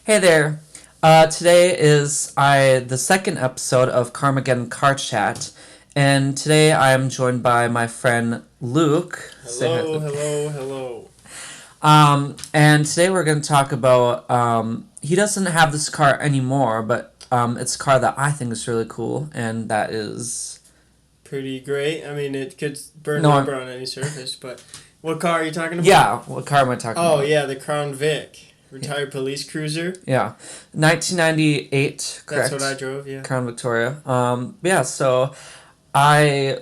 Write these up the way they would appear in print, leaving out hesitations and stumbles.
Hey there. Today is the second episode of Carmageddon Car Chat, and today I am joined by my friend Luke. Say hi, Hello, Luke. hello, hello. And today we're going to talk about. He doesn't have this car anymore, but it's a car that I think is really cool, and that is. Pretty great. I mean, it could burn No, rubber on any surface, but what car are you talking about? yeah, what car am I talking Oh, about? yeah, the Crown Vic. Retired police cruiser. Yeah, 1998, That's correct? what I drove, yeah. Crown Victoria. Yeah, so I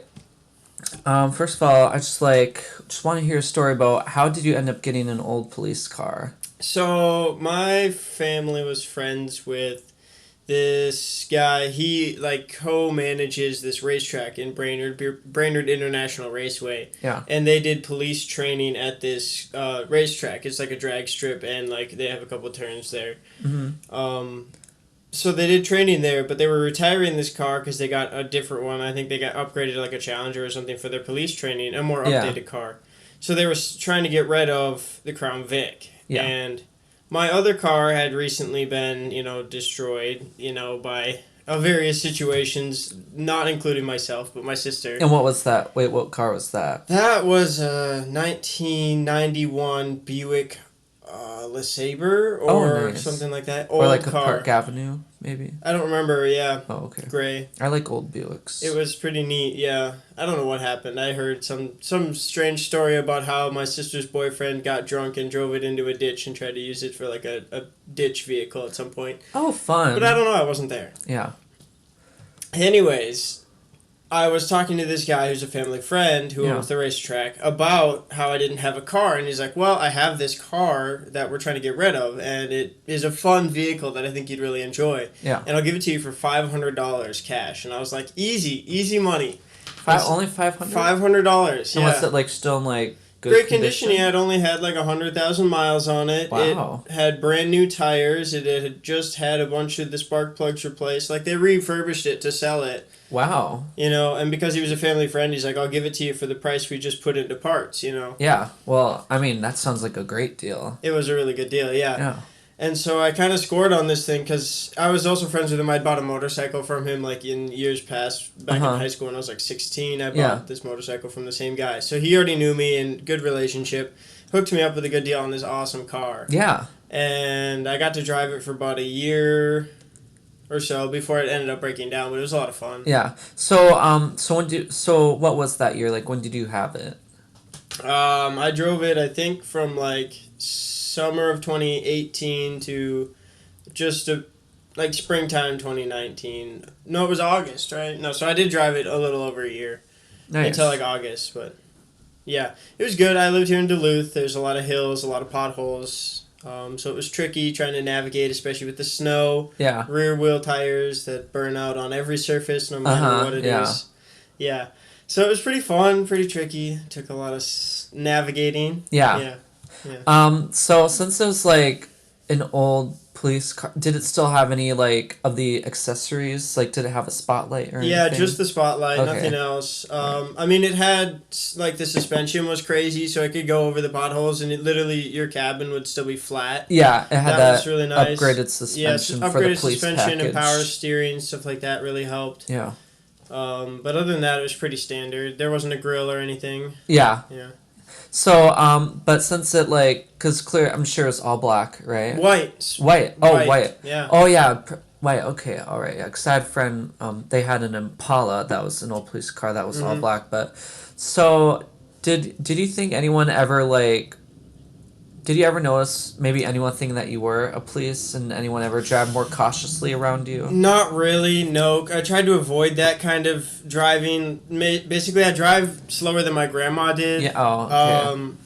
first of all, I just want to hear a story about how did you end up getting an old police car? So, my family was friends with this guy. He, co-manages this racetrack in Brainerd International Raceway. Yeah. And they did police training at this racetrack. It's like a drag strip, and, they have a couple turns there. So they did training there, but they were retiring this car because they got a different one. I think they got upgraded to like a Challenger or something for their police training, a more Yeah. updated car. So they were trying to get rid of the Crown Vic. Yeah. And my other car had recently been, destroyed, by various situations, not including myself, but my sister. And what was that? Wait, what car was that? That was a 1991 Buick LeSabre or nice. something like that. Old Or like a car. Park Avenue, maybe? I don't remember, yeah. Oh, okay. Gray. I like old Buicks. It was pretty neat, yeah. I don't know what happened. I heard some strange story about how my sister's boyfriend got drunk and drove it into a ditch and tried to use it for like a ditch vehicle at some point. Oh, fun. But I don't know, I wasn't there. Yeah. Anyways, I was talking to this guy who's a family friend who owns the racetrack about how I didn't have a car, and he's like, well, I have this car that we're trying to get rid of, and it is a fun vehicle that I think you'd really enjoy. Yeah. And I'll give it to you for $500 cash. And I was like, easy money. Only 500? $500, yeah. And was it like still in like good Great condition. Yeah, it only had like 100,000 miles on it. Wow. It had brand new tires. It had just had a bunch of the spark plugs replaced. Like, they refurbished it to sell it. Wow. And because he was a family friend, he's like, I'll give it to you for the price we just put into parts, Yeah. Well, I mean, that sounds like a great deal. It was a really good deal, yeah. Yeah. And so I kind of scored on this thing because I was also friends with him. I'd bought a motorcycle from him like in years past. Back in high school when I was like 16, I bought this motorcycle from the same guy. So he already knew me and good relationship. Hooked me up with a good deal on this awesome car. Yeah. And I got to drive it for about a year or so before it ended up breaking down, but it was a lot of fun. Yeah. So what was that year? Like, when did you have it? I drove it, I think, from like summer of 2018 to just springtime 2019. No, it was August, right? No, so I did drive it a little over a year. Nice. Until like August, but yeah, it was good. I lived here in Duluth. There's a lot of hills, a lot of potholes. So it was tricky trying to navigate, especially with the snow. Yeah. Rear wheel tires that burn out on every surface, no matter what it is. Yeah. So it was pretty fun, pretty tricky. Took a lot of navigating. Yeah. So since it was like an old police car, did it still have any like of the accessories? Like, did it have a spotlight or anything? Yeah, just the spotlight, Okay. nothing else. I mean, it had like the suspension was crazy, so it could go over the potholes, and it literally your cabin would still be flat. Yeah, it had that was really nice. upgraded suspension for the upgraded police suspension package. and power steering, stuff like that really helped. Yeah. But other than that, it was pretty standard. There wasn't a grill or anything. Yeah. Yeah. So, but since it cause clear, I'm sure it's all black, right? White. White. Oh, white. Yeah. Oh, yeah. White. Okay. All right. Yeah. Cause I had a friend. They had an Impala that was an old police car that was all black. But so, did you think anyone ever Did you ever notice maybe anyone thinking that you were a police and anyone ever drive more cautiously around you? Not really, no. I tried to avoid that kind of driving. Basically, I drive slower than my grandma did. Yeah. Oh. Okay.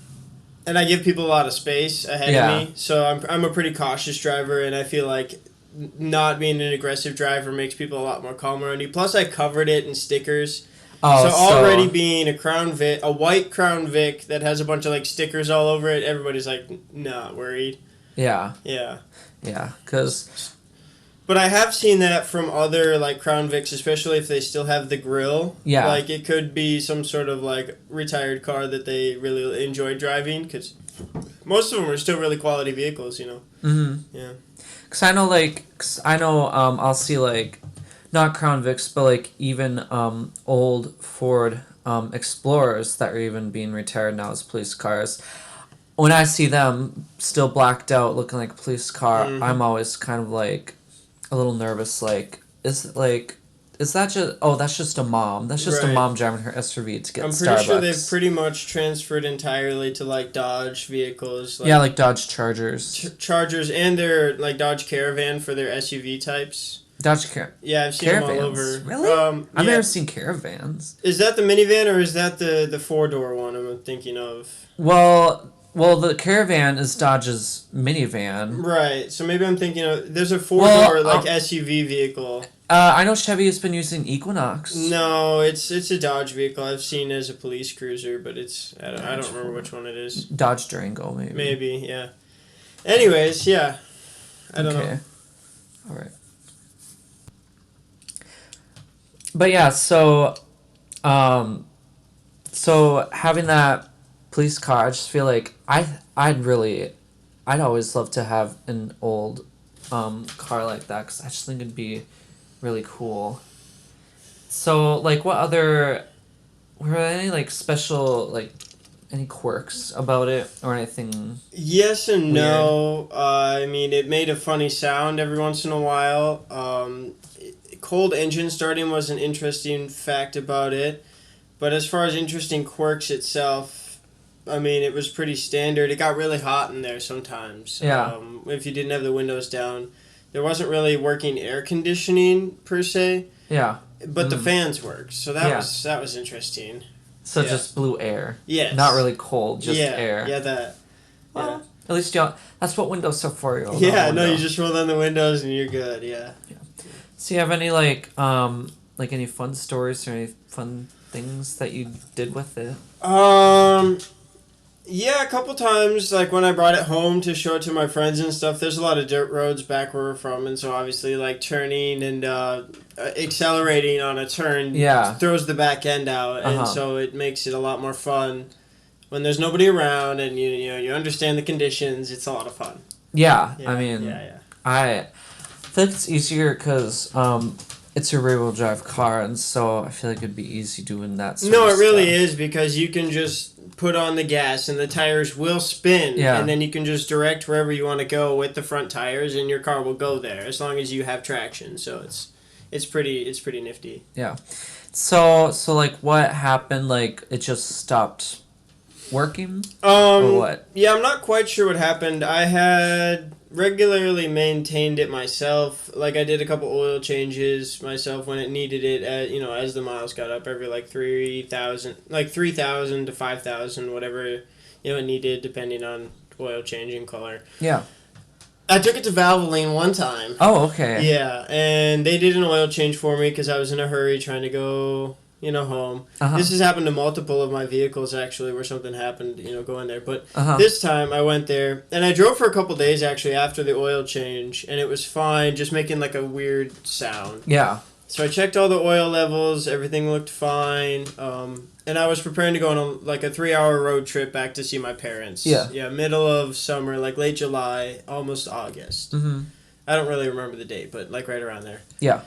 And I give people a lot of space ahead of me. So I'm a pretty cautious driver, and I feel like not being an aggressive driver makes people a lot more calm around you. Plus, I covered it in stickers. So already being a white Crown Vic that has a bunch of stickers all over it, everybody's not worried. Yeah. Yeah. Yeah, because... But I have seen that from other Crown Vics, especially if they still have the grill. Yeah. It could be some sort of retired car that they really enjoy driving, because most of them are still really quality vehicles, Mm-hmm. Yeah. Cause I know, I'll see like, not Crown Vics, but like even old Ford Explorers that are even being retired now as police cars. When I see them still blacked out, looking like a police car, I'm always kind of like a little nervous. Like, is that just? Oh, that's just a mom. That's just a Right. mom driving her SUV to get I'm Starbucks. pretty sure they've pretty much transferred entirely to like Dodge vehicles. Yeah, like Dodge Chargers. Chargers and their like Dodge Caravan for their SUV types. Dodge Car. Yeah, I've seen Caravans. them all over. Really? I've yeah. never seen Caravans. Is that the minivan or is that the 4-door one I'm thinking of? Well, the Caravan is Dodge's minivan. Right. So maybe I'm thinking of there's a 4-door Well, SUV vehicle. I know Chevy has been using Equinox. No, it's a Dodge vehicle I've seen as a police cruiser, but I don't remember which one it is. Dodge Durango, maybe. Maybe, yeah. Anyways, yeah. I don't know. All right. But yeah, so having that police car, I just feel like I'd always love to have an old car like that, because I just think it'd be really cool. So, like, were there any like special, like, any quirks about it or anything? Yes and weird? no. I mean, it made a funny sound every once in a while. Cold engine starting was an interesting fact about it. But as far as interesting quirks itself, I mean, it was pretty standard. It got really hot in there sometimes. Yeah. If you didn't have the windows down. There wasn't really working air conditioning, per se. Yeah. But the fans worked. So that was interesting. So just blue air. Yes. Not really cold, just air. Yeah, that. Well, at least that's what windows are for. You You just roll down the windows and you're good. Yeah. So you have any like any fun stories or any fun things that you did with it? Yeah, a couple times, like when I brought it home to show it to my friends and stuff, there's a lot of dirt roads back where we're from, and so obviously, like, turning and accelerating on a turn throws the back end out, and so it makes it a lot more fun when there's nobody around and you understand the conditions. It's a lot of fun. Yeah, I mean, I think it's easier because it's a rear-wheel drive car, and so I feel like it'd be easy doing that. No, it really is, because you can just put on the gas and the tires will spin, and then you can just direct wherever you want to go with the front tires, and your car will go there as long as you have traction. So it's pretty nifty. Yeah. So like, what happened? Like, it just stopped working, or what? Yeah, I'm not quite sure what happened. I had regularly maintained it myself. Like, I did a couple oil changes myself when it needed it, as the miles got up, every like 3,000 to 5,000, whatever it needed, depending on oil change and color. Yeah. I took it to Valvoline one time. Oh, okay. Yeah, and they did an oil change for me because I was in a hurry trying to go home. This has happened to multiple of my vehicles, actually, where something happened, going there. But this time I went there, and I drove for a couple days, actually, after the oil change, and it was fine, just making, like, a weird sound. Yeah. So I checked all the oil levels, everything looked fine, and I was preparing to go on, a 3-hour road trip back to see my parents. Yeah. Yeah, middle of summer, like late July, almost August. Mm-hmm. I don't really remember the date, but, like, right around there. Yeah.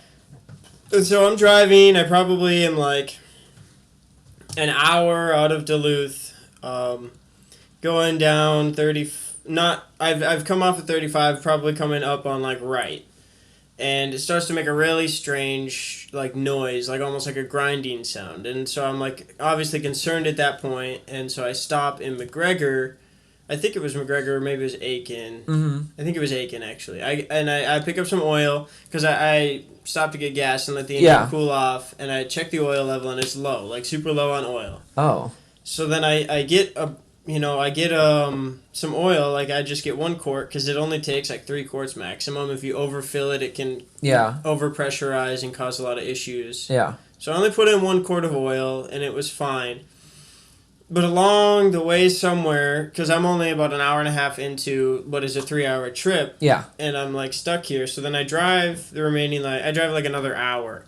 And so I'm driving. I probably am like an hour out of Duluth, going down 30. I've come off of 35, probably coming up on like right, and it starts to make a really strange like noise, like almost like a grinding sound. And so I'm like obviously concerned at that point, and so I stop in McGregor. I think it was McGregor, or maybe it was Aiken. Mm-hmm. I think it was Aiken, actually. I pick up some oil, because I stopped to get gas and let the engine cool off, and I check the oil level, and it's low, like super low on oil. Oh. So then I get some oil, like I just get 1 quart, because it only takes like 3 quarts maximum. If you overfill it, it can overpressurize and cause a lot of issues. Yeah. So I only put in 1 quart of oil, and it was fine. But along the way somewhere, because I'm only about an hour and a half into what is a 3-hour trip. Yeah. And I'm like stuck here. So then I drive the remaining, I drive like another hour.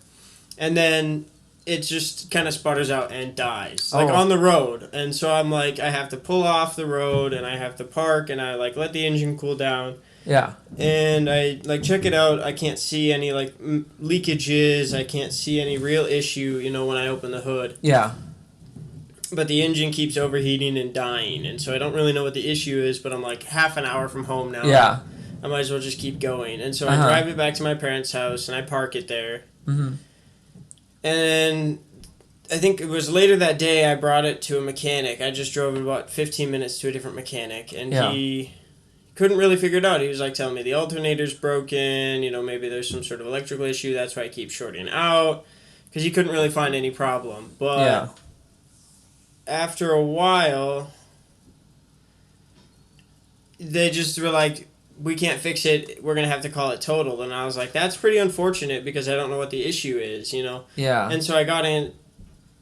And then it just kind of sputters out and dies, Oh. like on the road. And so I'm like, I have to pull off the road and I have to park and I like let the engine cool down. Yeah. And I like check it out. I can't see any like leakages. I can't see any real issue, when I open the hood. Yeah. But the engine keeps overheating and dying, and so I don't really know what the issue is. But I'm like half an hour from home now. Yeah. I might as well just keep going. And so I drive it back to my parents' house and I park it there. Mm-hmm. And I think it was later that day I brought it to a mechanic. I just drove about 15 minutes to a different mechanic, and he couldn't really figure it out. He was like telling me the alternator's broken, maybe there's some sort of electrical issue, that's why I keep shorting out, because he couldn't really find any problem. But after a while, they just were like, we can't fix it, we're going to have to call it totaled. And I was like, that's pretty unfortunate because I don't know what the issue is, Yeah. And so I got in.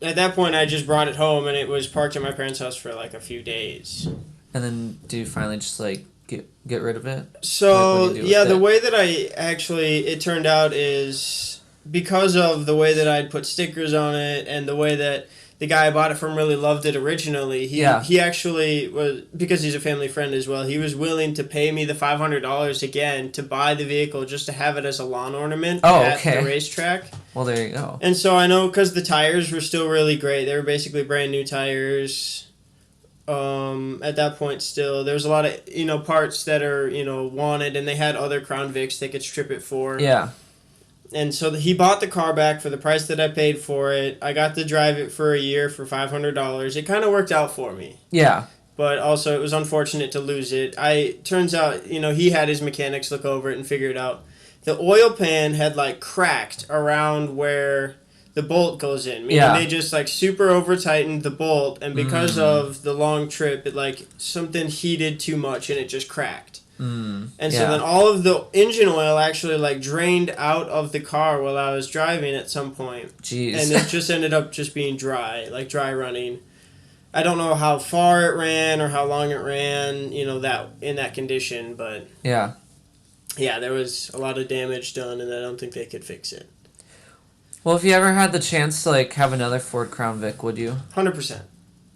At that point, I just brought it home, and it was parked at my parents' house for like a few days. And then do you finally just like get rid of it? So What do you do with the it? way that it turned out is because of the way that I'd put stickers on it and the way that the guy I bought it from really loved it originally. He actually was, because he's a family friend as well, he was willing to pay me the $500 again to buy the vehicle just to have it as a lawn ornament at the racetrack. Well, there you go. And so I know because the tires were still really great. They were basically brand new tires. At that point still. There was a lot of, parts that are, wanted, and they had other Crown Vics they could strip it for. Yeah. And so he bought the car back for the price that I paid for it. I got to drive it for a year for $500. It kind of worked out for me. Yeah. But also it was unfortunate to lose it. Turns out, he had his mechanics look over it and figure it out. The oil pan had like cracked around where the bolt goes in. Meaning they just like super over tightened the bolt, and because of the long trip, it like something heated too much and it just cracked. And so then all of the engine oil actually like drained out of the car while I was driving at some point. Jeez. And it just ended up just being dry running. I don't know how far it ran or how long it ran, that in that condition, but yeah, there was a lot of damage done, and I don't think they could fix it. Well, if you ever had the chance to like have another Ford Crown Vic, would you? 100%.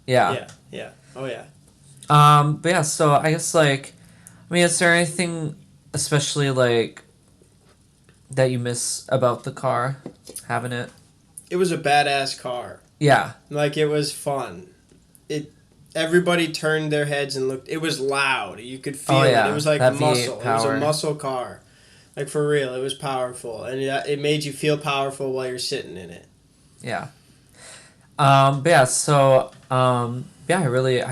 Yeah. Yeah. Oh yeah. But yeah, so I guess like, I mean, is there anything especially like that you miss about the car, having it? It was a badass car. Yeah. Like, it was fun. Everybody turned their heads and looked. It was loud. You could feel it. It was like that muscle. V8 It was power. a muscle car. Like, for real, it was powerful. And it made you feel powerful while you're sitting in it. Yeah. But yeah, so, I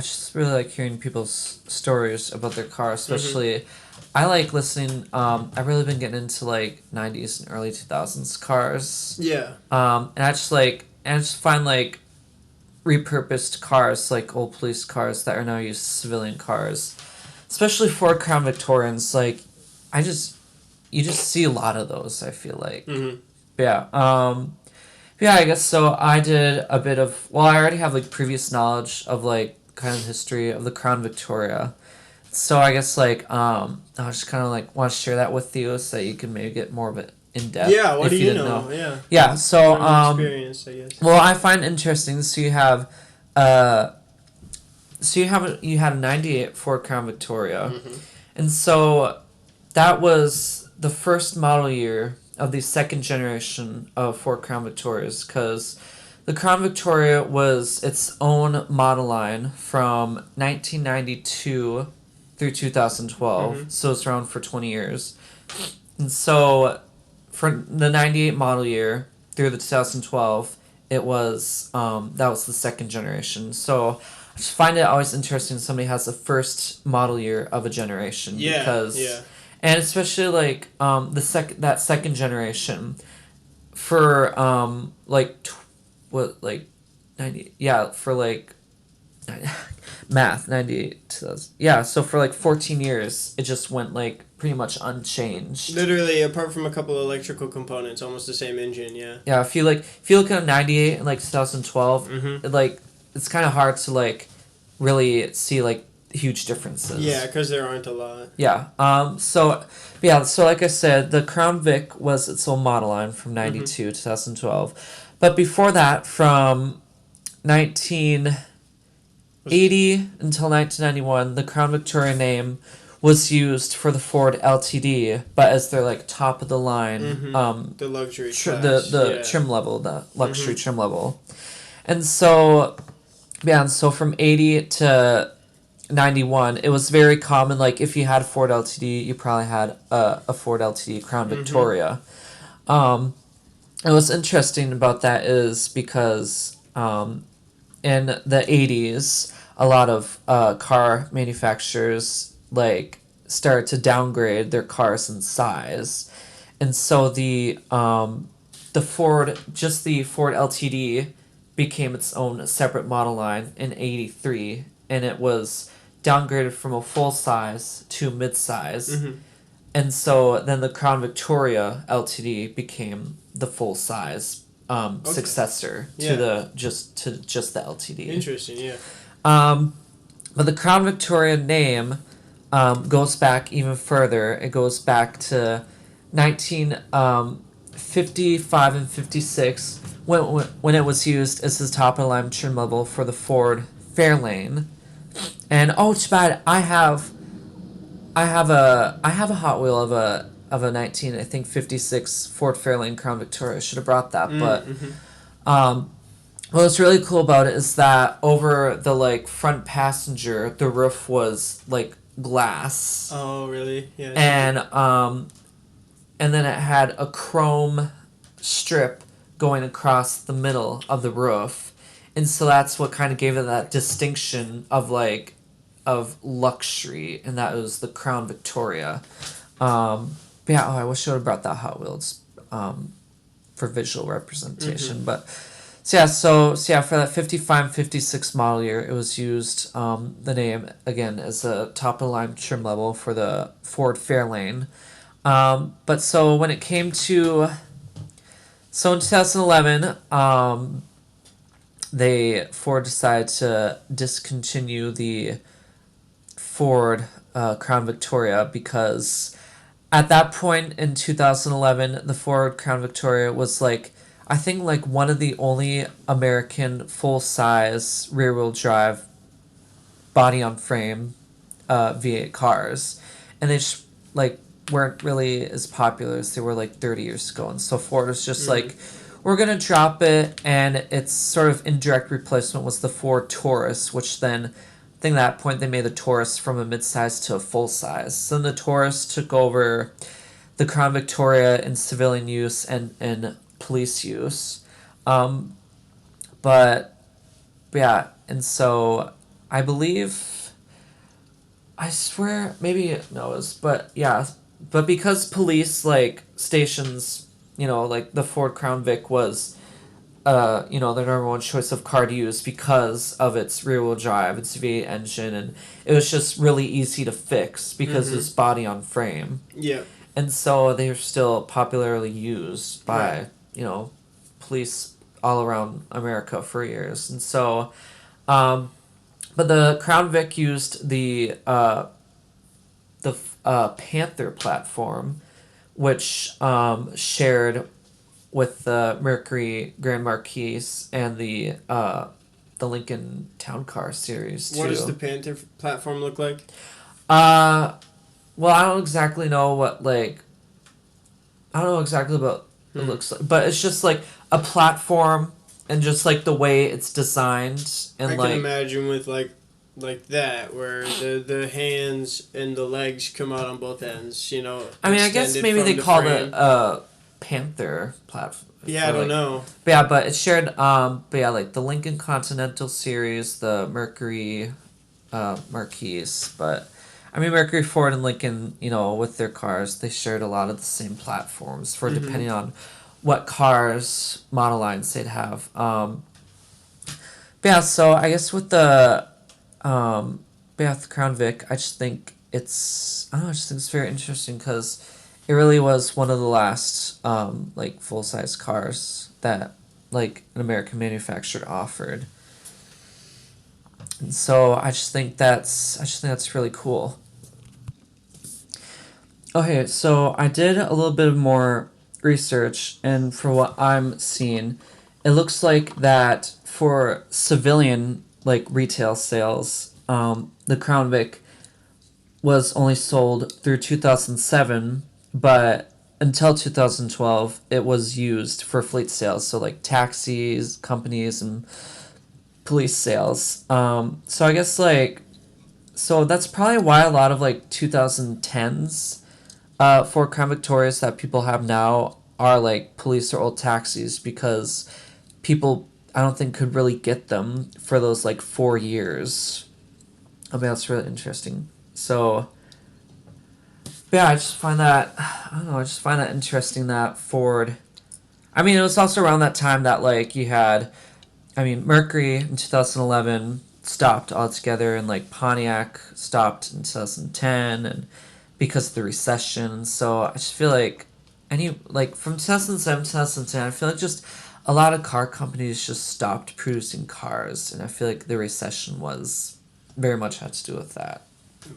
just really like hearing people's stories about their car, especially, I like listening, I've really been getting into, like, 90s and early 2000s cars. Yeah. And I just find, like, repurposed cars, like old police cars that are now used as civilian cars, especially Ford Crown Victorians, like, you just see a lot of those, I feel like. Yeah. I guess so. I did a bit of, I already have like previous knowledge of like kind of history of the Crown Victoria. So I guess like I just kind of like want to share that with you so that you can maybe get more of it in depth. Yeah, what do you know? Yeah. Yeah, so experience, I guess. Well, I find interesting, so you have you had a 98 Ford Crown Victoria. And so that was the first model year of the second generation of Ford Crown Victorias, because the Crown Victoria was its own model line from 1992 through 2012, so it's around for 20 years. And so for the 98 model year through the 2012, it was that was the second generation. So I just find it always interesting somebody has the first model year of a generation, because and especially like that second generation for 98 so for like 14 years it just went like pretty much unchanged. Literally, apart from a couple of electrical components, almost the same engine. If you look at 98 and like 2012, it's kind of hard to like really see like huge differences. Because there aren't a lot. So like I said, the Crown Vic was its own model line from 92 to 2012. But before that, from 1980 until 1991, the Crown Victoria name was used for the Ford LTD, but as their like top of the line, The luxury the class. Yeah. trim level, the luxury trim level, and so yeah, and so from 80 to 91, it was very common. Like if you had a Ford LTD, you probably had a Ford LTD Crown Victoria. And what's interesting about that is because in the 80s, a lot of car manufacturers like started to downgrade their cars in size, and so the Ford LTD became its own separate model line in 83, and it was downgraded from a full size to mid size. And so then the Crown Victoria LTD became the full size successor to just the LTD. Interesting, yeah. But the Crown Victoria name goes back even further. It goes back to 1955 and 56 when it was used as the top of the line trim level for the Ford Fairlane. And oh, too bad I have a Hot Wheel of a 56 Ford Fairlane Crown Victoria. I should have brought that, but what's really cool about it is that over the like front passenger, the roof was like glass. Oh, really? Yeah. And then it had a chrome strip going across the middle of the roof, and so that's what kind of gave it that distinction of like of luxury, and that was the Crown Victoria. Yeah, I wish I would have brought that Hot Wheels for visual representation. But so for that 55 56 model year, it was used the name again as a top of the line trim level for the Ford Fairlane. But so when it came to in 2011, Ford decided to discontinue the Ford Crown Victoria because at that point in 2011, the Ford Crown Victoria was like, I think like one of the only American full-size rear-wheel drive body on frame V8 cars, and they just like weren't really as popular as they were like 30 years ago. And so Ford was just like, we're gonna drop it, and its sort of indirect replacement was the Ford Taurus, which then I think at that point they made the Taurus from a mid-size to a full-size. So then the Taurus took over the Crown Victoria in civilian use and police use. But yeah, and so I believe, I swear, maybe it knows, but yeah, but because police like stations, like the Ford Crown Vic was the number one choice of car to use because of its rear-wheel drive, its V8 engine, and it was just really easy to fix because it's body on frame. Yeah. And so they are still popularly used by, police all around America for years. And so, but the Crown Vic used the Panther platform, which shared with the Mercury Grand Marquis and the Lincoln Town Car series too. What does the Panther platform look like? Well, I don't exactly know what I don't know exactly what it looks like, but it's just like a platform, and just like the way it's designed, and I can imagine with like that, where the hands and the legs come out on both ends. I mean, I guess maybe they called it a Panther platform. Yeah, I don't know. But yeah, but it's shared. But yeah, like the Lincoln Continental series, the Mercury, Marquis. But I mean, Mercury, Ford, and Lincoln, with their cars, they shared a lot of the same platforms for depending on what cars model lines they'd have. But yeah, so I guess with the Crown Vic, I just think I just think it's very interesting because it really was one of the last full size cars that like an American manufacturer offered. And so I just think that's really cool. Okay, so I did a little bit of more research, and for what I'm seeing, it looks like that for civilian like retail sales, the Crown Vic was only sold through 2007, but until 2012, it was used for fleet sales, so like taxis, companies, and police sales. So I guess like so that's probably why a lot of like 2010s Ford Crown Victorias that people have now are like police or old taxis because people I don't think could really get them for those like 4 years. I mean that's really interesting. So yeah, I just find that I don't know. I just find that interesting that Ford. I mean, it was also around that time that like you had, I mean, Mercury in 2011 stopped altogether, and like Pontiac stopped in 2010, and because of the recession. So I just feel like any like from 2007 to 2010, I feel like just a lot of car companies just stopped producing cars, and I feel like the recession was very much had to do with that.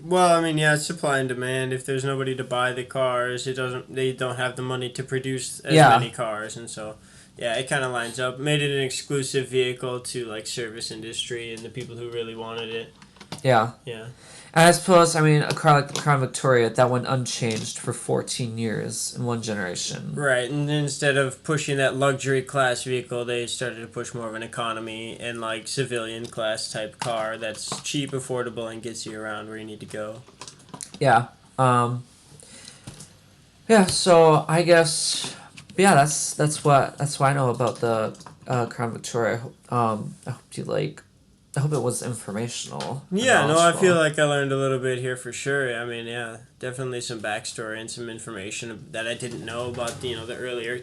Well, I mean, yeah, it's supply and demand. If there's nobody to buy the cars, they don't have the money to produce as Yeah, many cars, and so yeah, it kind of lines up. Made it an exclusive vehicle to like service industry and the people who really wanted it. yeah. Yeah. And I suppose, I mean, a car like the Crown Victoria, that went unchanged for 14 years in one generation. Right, and instead of pushing that luxury class vehicle, they started to push more of an economy and like civilian class type car that's cheap, affordable, and gets you around where you need to go. Yeah. Um, yeah, so I guess, yeah, that's what I know about the Crown Victoria. I hope you like, I hope it was informational and Yeah, no, I feel knowledgeable. like I learned a little bit here for sure. I mean, yeah, definitely some backstory and some information that I didn't know about, the earlier,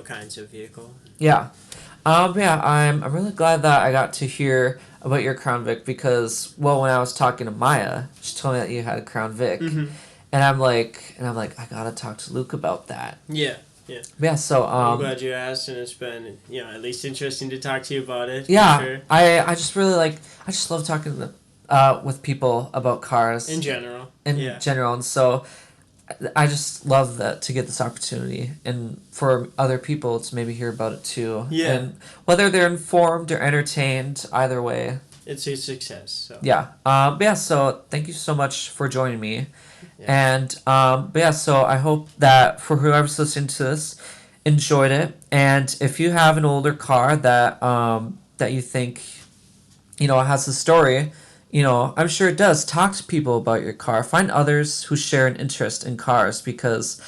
kinds of vehicle. Yeah. Yeah, I'm really glad that I got to hear about your Crown Vic because, well, when I was talking to Maya, she told me that you had a Crown Vic. Mm-hmm. And I'm like, I gotta talk to Luke about that. Yeah, yeah. Yeah, so I'm glad you asked, and it's been, at least interesting to talk to you about it, for yeah, sure. I just really like I just love talking to with people about cars In general. in Yeah. general, and so I just love that to get this opportunity and for other people to maybe hear about it too. Yeah. And whether they're informed or entertained, either way. It's a success, so. Yeah. But yeah, so thank you so much for joining me. Yeah. And but yeah, so I hope that for whoever's listening to this enjoyed it. And if you have an older car that you think has a story, I'm sure it does. Talk to people about your car. Find others who share an interest in cars because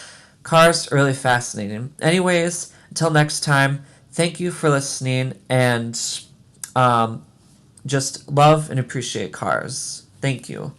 cars are really fascinating. Anyways, until next time, thank you for listening and just love and appreciate cars. Thank you.